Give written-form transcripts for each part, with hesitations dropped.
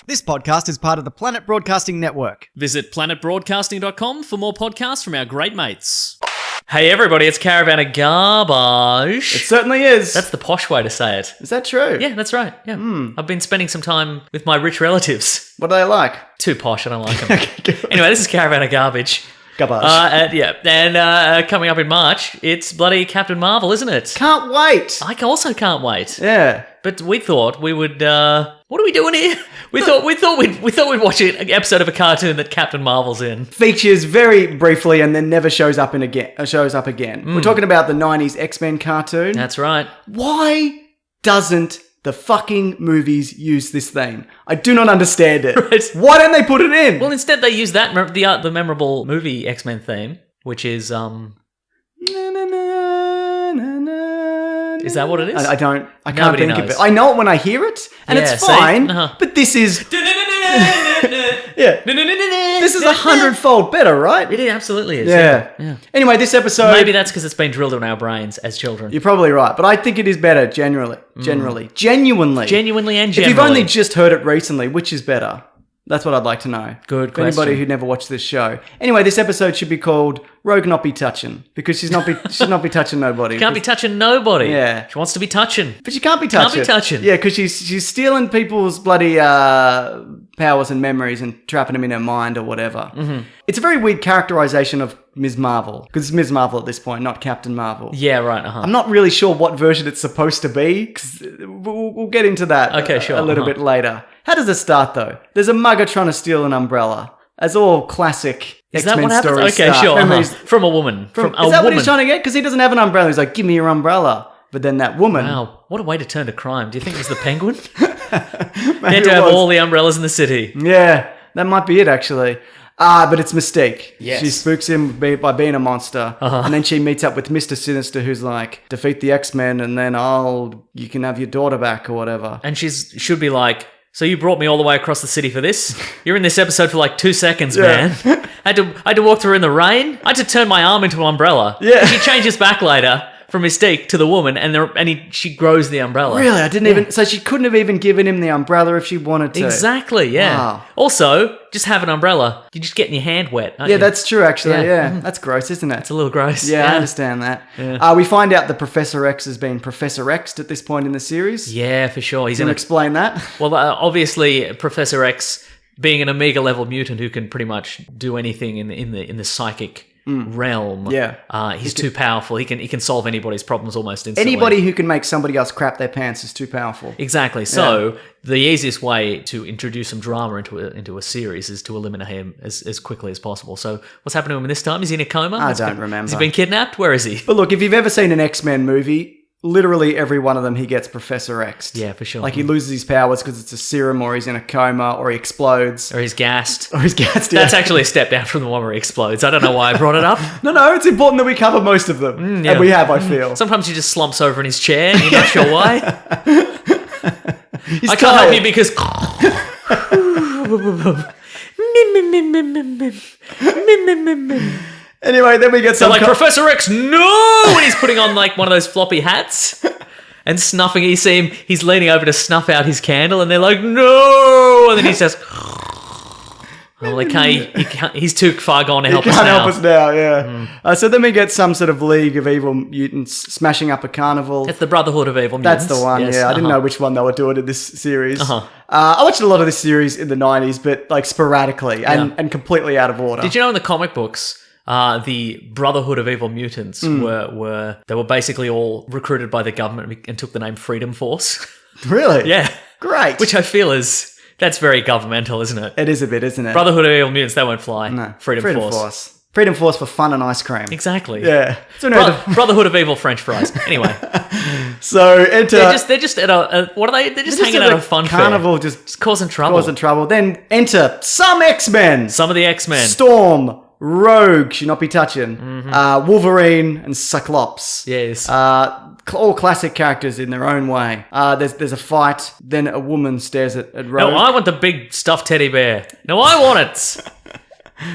This podcast is part of the Planet Broadcasting Network. Visit planetbroadcasting.com for more podcasts from our great mates. Hey everybody, it's Caravan of Garbage. It certainly is. That's the posh way to say it. Is that true? Yeah, that's right. Yeah. I've been spending some time with my rich relatives. What are they like? Too posh, I don't like them. Anyway, this is Caravan of Garbage. Garbage. And coming up in March, it's bloody Captain Marvel, isn't it? Can't wait. I also can't wait. Yeah. But we thought we would. What are we doing here? We thought we'd watch an episode of a cartoon that Captain Marvel's in. Features very briefly and then never shows up again. We're talking about the 90s X-Men cartoon. That's right. Why doesn't the fucking movies use this theme? I do not understand it. Right. Why don't they put it in? Well, instead they use the memorable movie X-Men theme, which is Is that what it is? I can't Nobody think knows. of it. I know it when I hear it, and Yeah, it's fine, see? Uh-huh. but this is... This is 100-fold better, right? It absolutely is. Yeah. Anyway, this episode... Maybe that's because it's been drilled in our brains as children. You're probably right, but I think it is better, genuinely. Genuinely. Genuinely and generally. If you've only just heard it recently, which is better? That's what I'd like to know. Good For anybody question. who never watched this show. Anyway, this episode should be called Rogue Not Be Touching, because she's not be touching nobody. Can't be touching nobody. Yeah. She wants to be touching. But she can't be touching. Can't be touching. Yeah, because she's stealing people's bloody powers and memories and trapping them in her mind or whatever. Mm-hmm. It's a very weird characterization of Ms. Marvel, because it's Ms. Marvel at this point, not Captain Marvel. Yeah, right. I'm not really sure what version it's supposed to be, because we'll get into that a little bit later. How does it start, though? There's a mugger trying to steal an umbrella. As all classic Is that X-Men what happens? stories Okay, start. sure. Remember, From a woman. is that what he's trying to get? Because he doesn't have an umbrella. He's like, give me your umbrella. But then that woman... Wow, what a way to turn to crime. Do you think it was the Penguin? Maybe Had to have all the umbrellas in the city. Yeah, that might be it, actually. But it's Mystique. Yes. She spooks him by being a monster. And then she meets up with Mr. Sinister, who's like, defeat the X-Men and then you can have your daughter back or whatever. And should be like, so you brought me all the way across the city for this? You're in this episode for like 2 seconds, man. I had to walk through in the rain. I had to turn my arm into an umbrella. Yeah. She changes back later from Mystique to the woman, and she grows the umbrella. Really? I didn't even... So she couldn't have even given him the umbrella if she wanted to. Exactly, yeah. Wow. Also, just have an umbrella. You're just getting your hand wet, aren't Yeah, you? that's true, actually. Yeah. Yeah. That's gross, isn't it? It's a little gross. Yeah, I understand that. Yeah. We find out that Professor X has been Professor X'd at this point in the series. Yeah, for sure. He's Can in you a... explain that? Well, obviously, Professor X, being an Omega level mutant who can pretty much do anything in the psychic realm. Yeah. He's too powerful. He can solve anybody's problems almost instantly. Anybody who can make somebody else crap their pants is too powerful. Exactly. So the easiest way to introduce some drama into a series is to eliminate him as quickly as possible. So what's happened to him this time? Is he in a coma? I don't remember. Has he been kidnapped? Where is he? But look, if you've ever seen an X-Men movie, literally every one of them he gets Professor X'd. Yeah, for sure. Like he loses his powers because it's a serum, or he's in a coma, or he explodes. Or he's gassed. Or he's gassed, That's actually a step down from the one where he explodes. I don't know why I brought it up. No, it's important that we cover most of them. Yeah. And we have, I feel. Sometimes he just slumps over in his chair and you're not sure why. He's I can't help tired. you because... Anyway, then we get So some... like, Professor X, no! And he's putting on like one of those floppy hats and snuffing. You see him, he's leaning over to snuff out his candle and they're like, no! And then he says... Well, he's too far gone to help us now. Can't help us now, yeah. So then we get some sort of league of evil mutants smashing up a carnival. It's the Brotherhood of Evil Mutants. That's the one, Yes, yeah. I didn't know which one they were doing in this series. Uh-huh. I watched a lot of this series in the 90s, but like sporadically and completely out of order. Did you know in the comic books, the Brotherhood of Evil Mutants were basically all recruited by the government and took the name Freedom Force? Really? Yeah. Great. Which I feel that's very governmental, isn't it? It is a bit, isn't it? Brotherhood of Evil Mutants, that won't fly. No. Freedom Force. Freedom Force for fun and ice cream. Exactly. Yeah. So, Brotherhood of Evil French fries. Anyway. So enter... They're just at a what are they? They're just hanging out at a fun carnival, fair. just causing trouble. Then enter some X-Men. Some of the X-Men. Storm, Rogue, should not be touching. Wolverine and Cyclops. Yes. All classic characters in their own way. There's a fight. Then a woman stares at Rogue. No, I want the big stuffed teddy bear. No, I want it.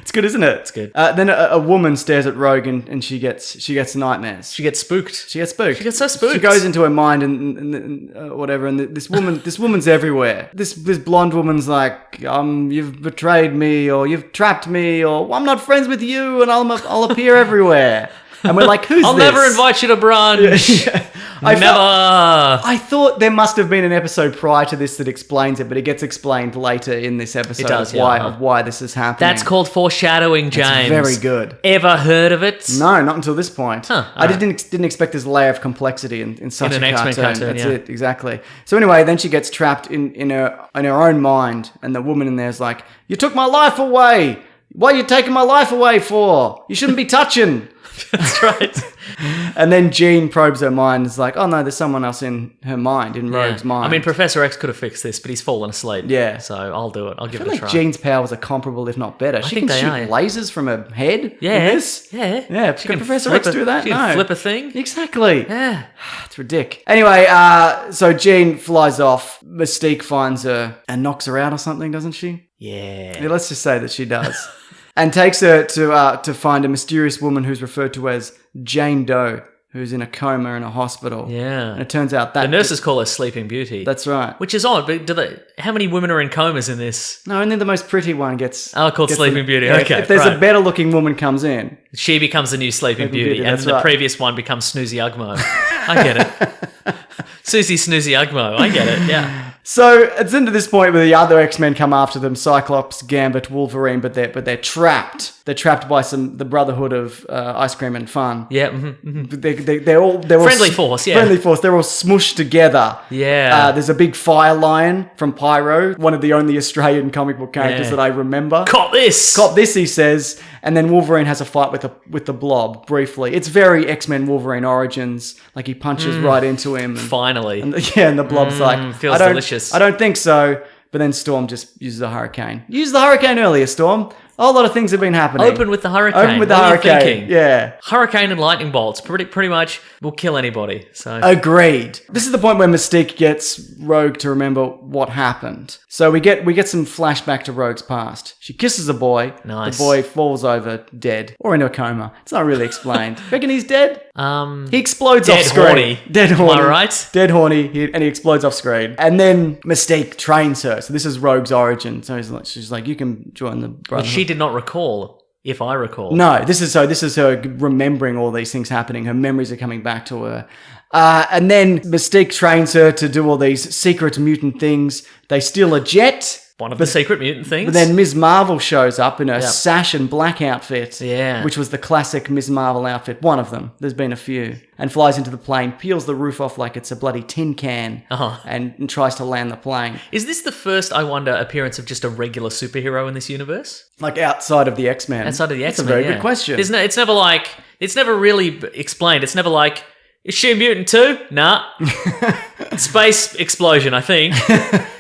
It's good, isn't it? It's good. Then a woman stares at Rogue and she gets nightmares. She gets spooked. She gets spooked. She gets so spooked. She goes into her mind and whatever. And this woman's everywhere. This blonde woman's like, you've betrayed me, or you've trapped me, or I'm not friends with you, and I'll appear everywhere. And we're like, who's I'll this? never invite you to brunch. I thought there must have been an episode prior to this that explains it, but it gets explained later in this episode. It does, of why this is happening. That's called foreshadowing, James. Very good. Ever heard of it? No, not until this point. Huh, I didn't expect this layer of complexity in such an a X-Men cartoon. cartoon, That's yeah. it, exactly. So anyway, then she gets trapped in her own mind, and the woman in there is like, "You took my life away. What are you taking my life away for? You shouldn't be touching." That's right. And then Jean probes her mind and is like, oh no, there's someone else in her mind, in Rogue's mind. I mean, Professor X could have fixed this, but he's fallen asleep. Yeah. So I'll do it. I'll give I it feel a try. like Jean's powers are comparable, if not better. She think can they shoot are, yeah. lasers from her head. Yeah. With this. Yeah. Yeah. Can Professor X do that? She No. can flip a thing. Exactly. Yeah. It's ridiculous. Anyway, so Jean flies off. Mystique finds her and knocks her out or something, doesn't she? Yeah. Yeah, let's just say that she does. And takes her to find a mysterious woman who's referred to as Jane Doe, who's in a coma in a hospital. Yeah. And it turns out that... The nurses call her Sleeping Beauty. That's right. Which is odd, but how many women are in comas in this? No, only the most pretty one gets... Called Sleeping Beauty. Yeah, Okay, If there's right. a better looking woman comes in... She becomes the new Sleeping Beauty, and that's the right. previous one becomes Snoozy Ugmo. I get it. Susie Snoozy Ugmo. I get it, yeah. So it's into this point where the other X-Men come after them, Cyclops, Gambit, Wolverine, but they're trapped. They're trapped by the Brotherhood of Ice Cream and Fun. Yeah. Mm-hmm. They're all Friendly force, yeah. Friendly force. They're all smushed together. Yeah. There's a big fire lion from Pyro, one of the only Australian comic book characters Yeah. that I remember. Cop this! Cop this, he says, and then Wolverine has a fight with the Blob briefly. It's very X-Men Wolverine Origins. Like he punches right into him. Finally. And the Blob's like, feels delicious. I don't think so. But then Storm just uses a hurricane. Use the hurricane earlier, Storm. A whole lot of things have been happening. Open with the hurricane. Open with the What are you hurricane. thinking? Yeah. Hurricane and lightning bolts pretty much will kill anybody. So Agreed. This is the point where Mystique gets Rogue to remember what happened. So we get some flashback to Rogue's past. She kisses a boy. Nice. The boy falls over dead or in a coma. It's not really explained. Reckon he's dead? He explodes Dead off screen. horny. Dead horny. Am I right? Dead horny, and he explodes off screen. And then Mystique trains her. So this is Rogue's origin. So she's like, you can join the Brotherhood. Which she did not recall, if I recall. No, this is her remembering all these things happening. Her memories are coming back to her. And then Mystique trains her to do all these secret mutant things. They steal a jet. One of the secret mutant things. But then Ms. Marvel shows up in her Yep. sash and black outfit. Yeah. Which was the classic Ms. Marvel outfit. One of them. There's been a few. And flies into the plane, peels the roof off like it's a bloody tin can. Uh-huh. And tries to land the plane. Is this the first, I wonder, appearance of just a regular superhero in this universe? Like outside of the X-Men. Outside of the X-Men, That's a very yeah. good question. It's never really explained. It's never like, is she a mutant too? Nah. Space explosion, I think.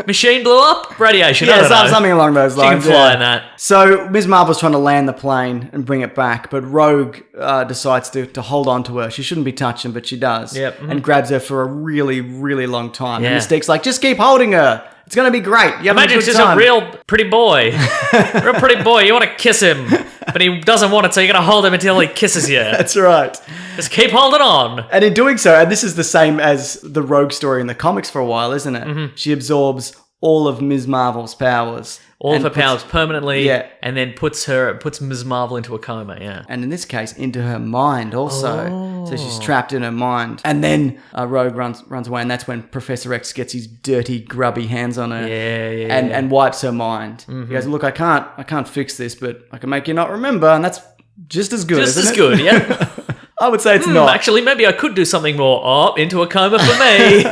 Machine blew up? Radiation, I don't know. Something along those She can lines. fly in that. So Ms. Marvel's trying to land the plane and bring it back, but Rogue decides to hold on to her. She shouldn't be touching, but she does. Yep. Mhm. And grabs her for a really, really long time. Yeah. And Mystique's like, just keep holding her. It's going to be great. You have Imagine a it's good just time. a real pretty boy. Real pretty boy. You want to kiss him, but he doesn't want it, so you got to hold him until he kisses you. That's right. Just keep holding on. And in doing so, and this is the same as the Rogue story in the comics for a while, isn't it? Mm-hmm. She absorbs all of Ms. Marvel's powers. All of and her puts- powers permanently, Yeah. and then puts Ms. Marvel into a coma, yeah. And in this case, into her mind also. So she's Oh. trapped in her mind. And then Rogue runs away, and that's when Professor X gets his dirty, grubby hands on her. Yeah, And wipes her mind. He goes, look, I can't fix this, but I can make you not remember, and that's just as good, Just isn't as it? good, yeah. I would say it's not. Actually, maybe I could do something more. Oh, into a coma for me.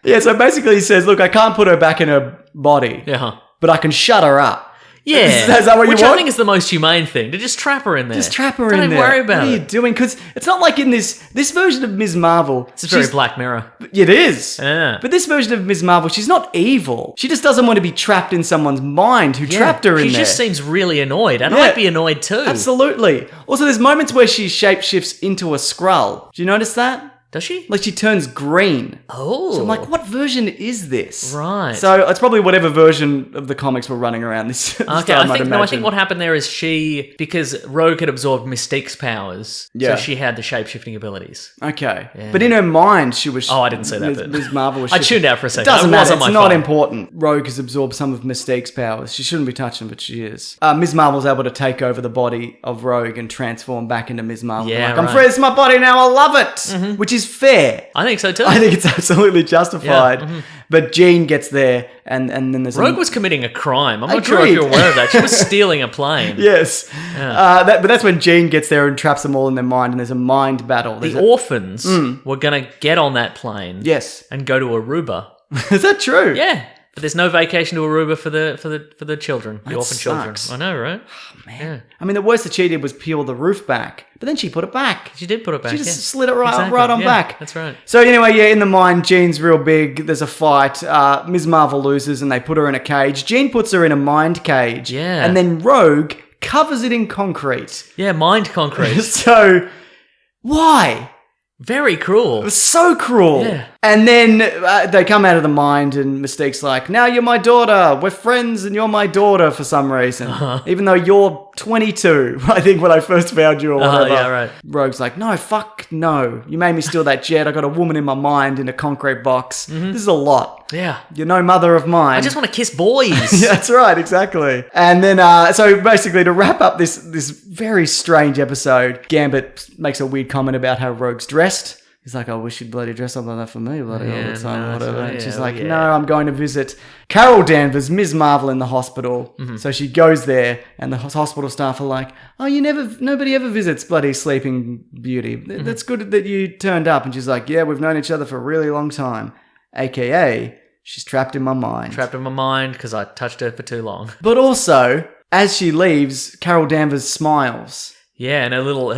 Yeah, so basically he says, look, I can't put her back in her body, Yeah. but I can shut her up. Yeah. Is that what you Which want? I think is the most humane thing, to just trap her in there. Just trap her Don't in even there. worry about What are you it. doing? Because it's not like in this version of Ms. Marvel. It's very Black Mirror. It is. Yeah. But this version of Ms. Marvel, she's not evil. She just doesn't want to be trapped in someone's mind who trapped her in She there. just seems really annoyed, and Yeah. I'd be annoyed too. Absolutely. Also, there's moments where she shapeshifts into a Skrull. Do you notice that? Does she? Like, she turns green. Oh. So I'm like, what version is this? Right. So it's probably whatever version of the comics were running around this. Okay, I think what happened there is because Rogue had absorbed Mystique's powers, Yeah. so she had the shape-shifting abilities. Okay. Yeah. But in her mind, she was... Oh, I didn't say that bit. Ms. Marvel was... I tuned out for a second. It doesn't matter. It's my not fault. important. Rogue has absorbed some of Mystique's powers. She shouldn't be touching, but she is. Ms. Marvel's able to take over the body of Rogue and transform back into Ms. Marvel. Yeah, I'm right. free. It's my body now. I love it. Which is fair. I think so too. I think it's absolutely justified. Yeah, But Jean gets there, and then there's... Rogue was committing a crime. I'm not sure if Agreed. you're aware of that. She was stealing a plane. Yes. But that's when Jean gets there and traps them all in their mind, and there's a mind battle. The orphans were going to get on that plane Yes. and go to Aruba. Is that true? Yeah. But there's no vacation to Aruba for the children, the That orphan children. sucks. I know, right? Man. Yeah. I mean, the worst that she did was peel the roof back, but then she put it back. She did put it back. She just yeah. slid it right Exactly. on Yeah, back. That's right. So anyway, yeah, in the mine, Jean's real big. There's a fight. Ms. Marvel loses, and they put her in a cage. Jean puts her in a mind cage. Yeah. And then Rogue covers it in concrete. Yeah, mind concrete. So, why? Very cruel. It was so cruel. Yeah. And then they come out of the mind, and Mystique's like, now you're my daughter. We're friends, and you're my daughter for some reason. Even though you're 22, I think, when I first found you or whatever. Yeah, right. Rogue's like, no, fuck no. You made me steal that jet. I got a woman in my mind in a concrete box. This is a lot. Yeah. You're no mother of mine. I just want to kiss boys. Yeah, that's right, exactly. And then, so basically, to wrap up this very strange episode, Gambit makes a weird comment about how Rogue's dressed. He's like, I wish you'd bloody dress up like that for me, bloody all the time, whatever. And she's like, no, I'm going to visit Carol Danvers, Ms. Marvel in the hospital. So she goes there, and the hospital staff are like, oh, nobody ever visits bloody Sleeping Beauty. That's good that you turned up. And she's like, yeah, we've known each other for a really long time. AKA, she's trapped in my mind. Trapped in my mind because I touched her for too long. But also, as she leaves, Carol Danvers smiles. Yeah, and her little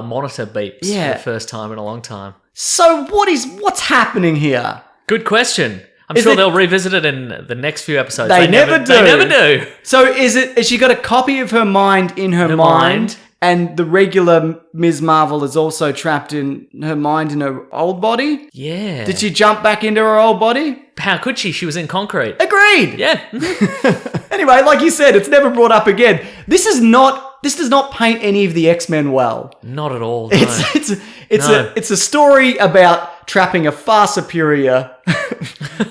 monitor beeps Yeah. for the first time in a long time. So what's happening here? Good question. I'm Is sure it- they'll revisit it in the next few episodes. They never do. They never do. So has she got a copy of her mind in her mind, and the regular Ms. Marvel is also trapped in her mind in her old body? Yeah. Did she jump back into her old body? How could she? She was in concrete. Agreed. Yeah. Anyway, like you said, it's never brought up again. This does not paint any of the X-Men well. Not at all. No. It's a story about trapping a far superior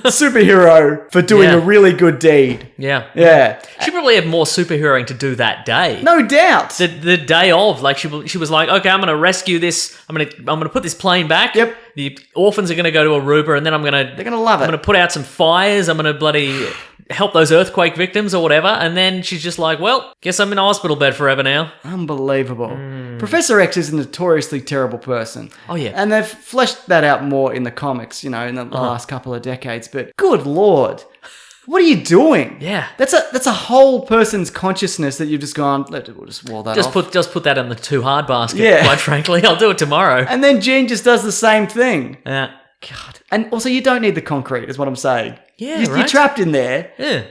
superhero for doing Yeah. a really good deed. Yeah. Yeah. She probably had more superheroing to do that day. No doubt. The day of, like she was like, okay, I'm gonna rescue this. I'm gonna put this plane back. Yep. The orphans are gonna go to Aruba, and then They're gonna love I'm it. gonna put out some fires. I'm gonna bloody help those earthquake victims or whatever. And then she's just like, well, guess I'm in a hospital bed forever now. Unbelievable. Professor X is a notoriously terrible person. Oh, yeah. And they've fleshed that out more in the comics, in the last couple of decades. But good lord, what are you doing? Yeah. That's a whole person's consciousness that you've just gone, we'll just wall that off. Just put that in the too hard basket. Yeah. Quite frankly, I'll do it tomorrow. And then Jean just does the same thing. Yeah. God. And also, you don't need the concrete, is what I'm saying. Yeah, You're right? trapped in there. Yeah.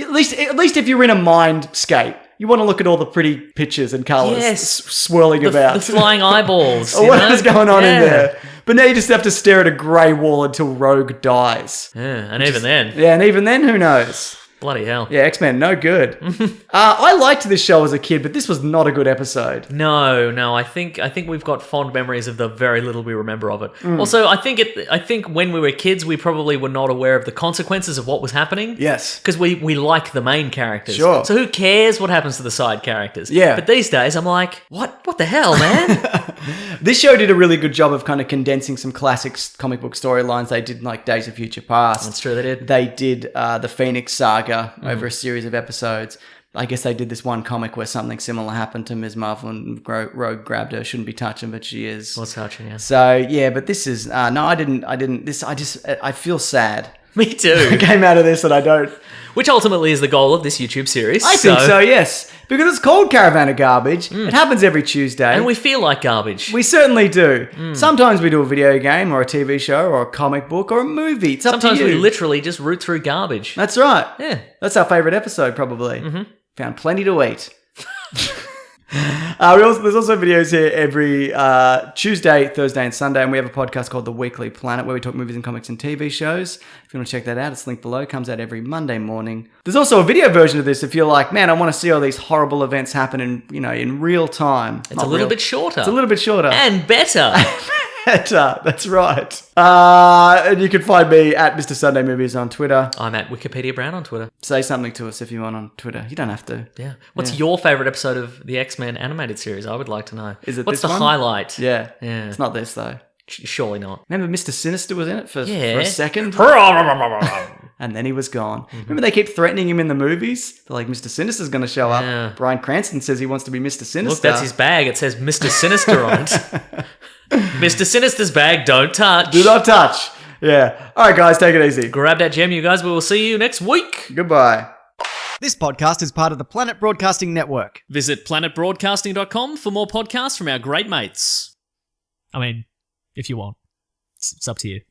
At least if you're in a mindscape, you want to look at all the pretty pictures and colours Yes. swirling about. The flying eyeballs. Or what is going on in Yeah. there? But now you just have to stare at a grey wall until Rogue dies. Yeah, and even then, Yeah, and even then, who knows? bloody hell. Yeah, X-Men, no good. I liked this show as a kid, but this was not a good episode. No. I think we've got fond memories of the very little we remember of it. Mm. Also, I think when we were kids, we probably were not aware of the consequences of what was happening. Yes. Because we like the main characters. Sure. So who cares what happens to the side characters? Yeah. But these days, I'm like, what the hell, man? This show did a really good job of kind of condensing some classic comic book storylines. They did like Days of Future Past. That's true, they did. They did the Phoenix Saga over a series of episodes. I guess they did this one comic where something similar happened to Ms. Marvel and Rogue grabbed her. Shouldn't be touching, but she is. What's touching, yeah. So yeah, but this is no, I didn't. I feel sad. Me too. I came out of this and I don't. Which ultimately is the goal of this YouTube series. I think so, yes, because it's called Caravan of Garbage. It happens every Tuesday, And we feel like garbage. We certainly do. Sometimes we do a video game or a TV show or a comic book or a movie. It's up Sometimes to you. we literally just root through garbage. That's right. Yeah. That's our favourite episode, probably. Found plenty to eat. There's also videos here every Tuesday, Thursday, and Sunday, and we have a podcast called The Weekly Planet where we talk movies and comics and TV shows. If you want to check that out, it's linked below. It comes out every Monday morning. There's also a video version of this if you're like, man, I want to see all these horrible events happen in real time. It's a little bit shorter. It's a little bit shorter. And better. That's right. And you can find me at Mr. Sunday Movies on Twitter. I'm at Wikipedia Brown on Twitter. Say something to us if you want on Twitter. You don't have to. Yeah. What's your favourite episode of the X-Men animated series? I would like to know. Is it What's this the one? highlight? Yeah. Yeah. It's not this, though. Surely not. Remember Mr. Sinister was in it for a second? And then he was gone. Remember they keep threatening him in the movies? They're like, Mr. Sinister's going to show up. Bryan Cranston says he wants to be Mr. Sinister. Look, that's his bag. It says Mr. Sinister on it. Mr. Sinister's bag, don't touch. Do not touch. Yeah. All right, guys, take it easy. Grab that gem, you guys. We will see you next week. Goodbye. This podcast is part of the Planet Broadcasting Network. Visit planetbroadcasting.com for more podcasts from our great mates. I mean, if you want. It's up to you.